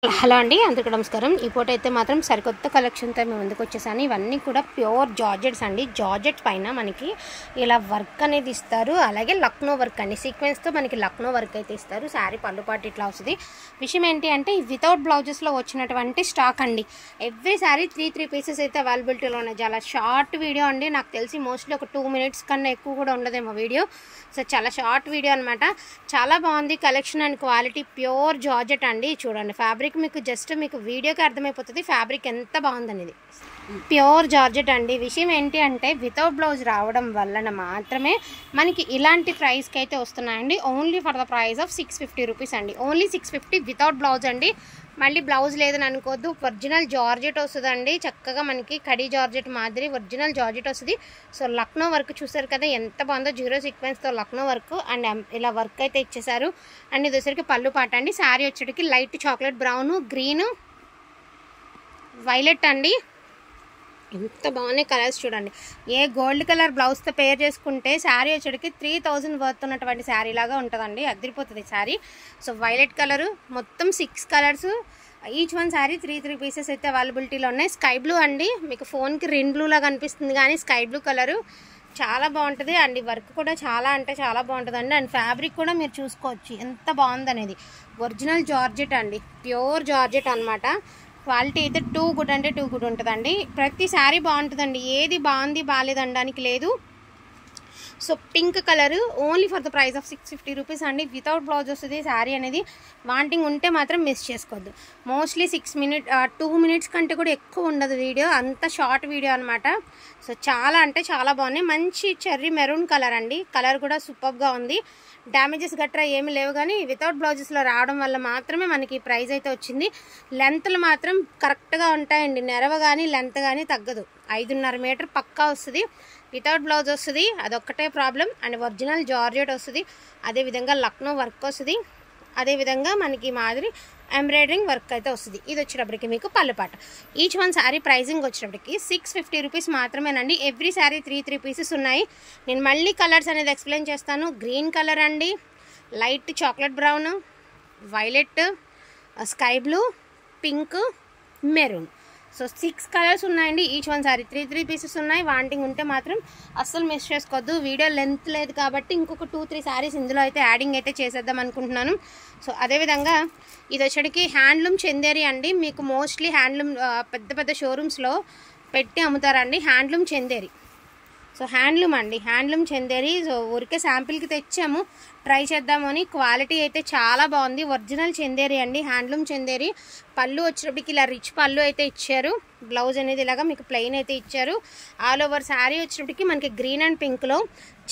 Hello అండి, అందరికీ నమస్కారం. ఈ పూట అయితే మాత్రం సరికొత్త కలెక్షన్తో మేము ముందుకు వచ్చేసాను. ఇవన్నీ కూడా ప్యూర్ జార్జెట్స్ అండి. జార్జెట్ పైన మనకి ఇలా వర్క్ అనేది ఇస్తారు. అలాగే లక్నో వర్క్ అండి, సీక్వెన్స్తో మనకి లక్నో వర్క్ అయితే ఇస్తారు. శారీ పళ్ళుపాటు ఇట్లా వస్తుంది. విషయం ఏంటి అంటే వితౌట్ బ్లౌజెస్లో వచ్చినటువంటి స్టాక్ అండి. ఎవ్రీ శారీ త్రీ పీసెస్ అయితే అవైలబిలిటీలో ఉన్నాయి. చాలా షార్ట్ వీడియో అండి. నాకు తెలిసి మోస్ట్లీ ఒక 2 minutes కన్నా ఎక్కువ కూడా ఉండదేమో వీడియో. సో చాలా షార్ట్ వీడియో అనమాట. చాలా బాగుంది collection and quality. Pure georgette అండి. చూడండి ఫ్యాబ్రిక్ మీకు జస్ట్ మీకు వీడియోకి అర్థమైపోతుంది ఫ్యాబ్రిక్ ఎంత బాగుందనేది. ప్యూర్ జార్జెట్ అండి. విషయం ఏంటి అంటే వితౌట్ బ్లౌజ్ రావడం వలన మాత్రమే మనకి ఇలాంటి ప్రైస్కి అయితే వస్తున్నాయండి. Only for the price of 650 rupees అండి. ఓన్లీ 650 వితౌట్ బ్లౌజ్ అండి. మళ్ళీ బ్లౌజ్ లేదని అనుకోవద్దు. ఒరిజినల్ జార్జెట్ వస్తుందండి. చక్కగా మనకి కడీ జార్జెట్ మాదిరి ఒరిజినల్ జార్జెట్ వస్తుంది. సో లక్నో వర్క్ చూసారు కదా ఎంత బాగుందో. 0 సీక్వెన్స్తో లక్నో వర్క్ అండ్ ఇలా వర్క్ అయితే ఇచ్చేసారు. అండ్ ఇది వచ్చేసరికి పళ్ళు పాట అండి. శారీ వచ్చేటికి light chocolate brown, green, violet అండి. ఎంత బాగున్నాయి కలర్స్ చూడండి. ఏ గోల్డ్ కలర్ బ్లౌజ్తో పేర్ చేసుకుంటే శారీ వచ్చేటికి 3000 వర్త్ ఉన్నటువంటి శారీ లాగా ఉంటుందండి. అదిరిపోతుంది శారీ. సో వైలెట్ కలరు మొత్తం 6 colours. Each one sari 3 pieces అయితే అవైలబిలిటీలో ఉన్నాయి. స్కై బ్లూ అండి. మీకు ఫోన్కి రిన్ బ్లూ లాగా అనిపిస్తుంది కానీ స్కై బ్లూ కలరు చాలా బాగుంటుంది. అండ్ ఈ వర్క్ కూడా చాలా అంటే చాలా బాగుంటుందండి. అండ్ ఫ్యాబ్రిక్ కూడా మీరు చూసుకోవచ్చు ఎంత బాగుందనేది. ఒరిజినల్ జార్జెట్ అండి. ప్యూర్ జార్జెట్ అనమాట. క్వాలిటీ అయితే టూ గుడ్ అంటే టూ గుడ్ ఉంటుందండి. ప్రతి శారీ బాగుంటుందండి. ఏది బాగుంది బాగాలేదనడానికి లేదు. So pink colour only for the price of 650 rupees అండి. వితౌట్ బ్లౌజ్ వస్తుంది శారీ అనేది. వాంటింగ్ ఉంటే మాత్రం మిస్ చేసుకోవద్దు. మోస్ట్లీ 2 minutes కంటే కూడా ఎక్కువ ఉండదు వీడియో. అంత షార్ట్ వీడియో అనమాట. సో చాలా అంటే చాలా బాగున్నాయి. మంచి చెర్రీ మెరూన్ కలర్ అండి. కలర్ కూడా సూపర్గా ఉంది. డ్యామేజెస్ గట్రా ఏమి లేవు కానీ వితౌట్ బ్లౌజెస్లో రావడం వల్ల మాత్రమే మనకి ప్రైస్ అయితే వచ్చింది. లెంత్లు మాత్రం కరెక్ట్గా ఉంటాయండి. నెరవ కానీ లెంత్ కానీ తగ్గదు. 5.5 మీటర్ పక్కా వస్తుంది. వితౌట్ బ్లౌజ్ వస్తుంది, అదొక్కటే ప్రాబ్లం. అండ్ ఒరిజినల్ జార్జెట్ వస్తుంది. అదేవిధంగా లక్నో వర్క్ వస్తుంది. అదేవిధంగా మనకి మాదిరి ఎంబ్రాయిడరింగ్ వర్క్ అయితే వస్తుంది. ఇది వచ్చేటప్పటికి మీకు పళ్ళుపాట. ఈచ్ వన్ శారీ ప్రైజింగ్ వచ్చేటప్పటికి 650 రూపీస్ మాత్రమేనండి. ఎవ్రీ శారీ 3 పీసెస్ ఉన్నాయి. నేను మళ్ళీ కలర్స్ అనేది ఎక్స్ప్లెయిన్ చేస్తాను. గ్రీన్ కలర్ అండి, light chocolate brown, violet, sky blue, pink, maroon. So 6 colours ఉన్నాయండి. ఈచ్ వన్ సారీ 3 పీసెస్ ఉన్నాయి. వాంటింగ్ ఉంటే మాత్రం అస్సలు మిస్ చేసుకోవద్దు. వీడియో లెంత్ లేదు కాబట్టి ఇంకొక 2-3 శారీస్ ఇందులో అయితే యాడింగ్ అయితే చేసేద్దాం అనుకుంటున్నాను. సో అదేవిధంగా ఇది వచ్చేటికి హ్యాండ్లూమ్ చందేరి అండి. మీకు మోస్ట్లీ హ్యాండ్లూమ్ పెద్ద షోరూమ్స్లో పెట్టి అమ్ముతారండి. హ్యాండ్లూమ్ చందేరి. సో హ్యాండ్లూమ్ అండి, హ్యాండ్లూమ్ చందేరి. సో ఊరికే శాంపిల్కి తెచ్చాము, ట్రై చేద్దామని. క్వాలిటీ అయితే చాలా బాగుంది. ఒరిజినల్ చందేరి అండి, హ్యాండ్లూమ్ చందేరి. పళ్ళు వచ్చేటప్పటికి ఇలా రిచ్ పళ్ళు అయితే ఇచ్చారు. బ్లౌజ్ అనేది ఇలాగా మీకు ప్లెయిన్ అయితే ఇచ్చారు. ఆల్ ఓవర్ శారీ వచ్చేటప్పటికి మనకి గ్రీన్ అండ్ పింక్లో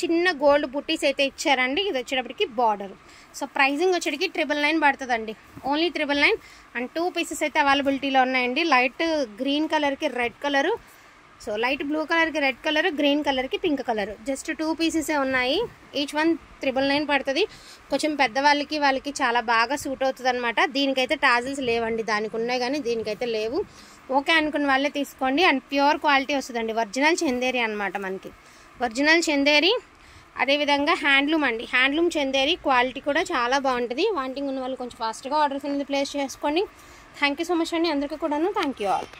చిన్న గోల్డ్ బుట్టీస్ అయితే ఇచ్చారండి. ఇది వచ్చేటప్పటికి బార్డర్. సో ప్రైజింగ్ వచ్చేటికి 999 పడుతుందండి. ఓన్లీ 999. అండ్ 2 పీసెస్ అయితే అవైలబిలిటీలో ఉన్నాయండి. లైట్ గ్రీన్ కలర్కి red colour, so light blue కలర్కి రెడ్ కలర్, గ్రీన్ కలర్కి పింక్ కలర్. జస్ట్ 2 పీసెసే ఉన్నాయి. ఈచ్ వన్ 999 పడుతుంది. కొంచెం పెద్దవాళ్ళకి వాళ్ళకి చాలా బాగా సూట్ అవుతుంది అనమాట. దీనికైతే టాజిల్స్ లేవండి. దానికి ఉన్నాయి కానీ దీనికైతే లేవు. ఓకే అనుకున్న వాళ్ళే తీసుకోండి. అండ్ ప్యూర్ క్వాలిటీ వస్తుందండి. ఒరిజినల్ చందేరి అనమాట మనకి. ఒరిజినల్ చందేరి. అదేవిధంగా హ్యాండ్లూమ్ అండి. హ్యాండ్లూమ్ చందేరి క్వాలిటీ కూడా చాలా బాగుంటుంది. వాంటింగ్ ఉన్న వాళ్ళు కొంచెం ఫాస్ట్గా ఆర్డర్స్ అనేది ప్లేస్ చేసుకోండి. థ్యాంక్ యూ సో మచ్ అండి అందరికీ కూడాను. Thank you all.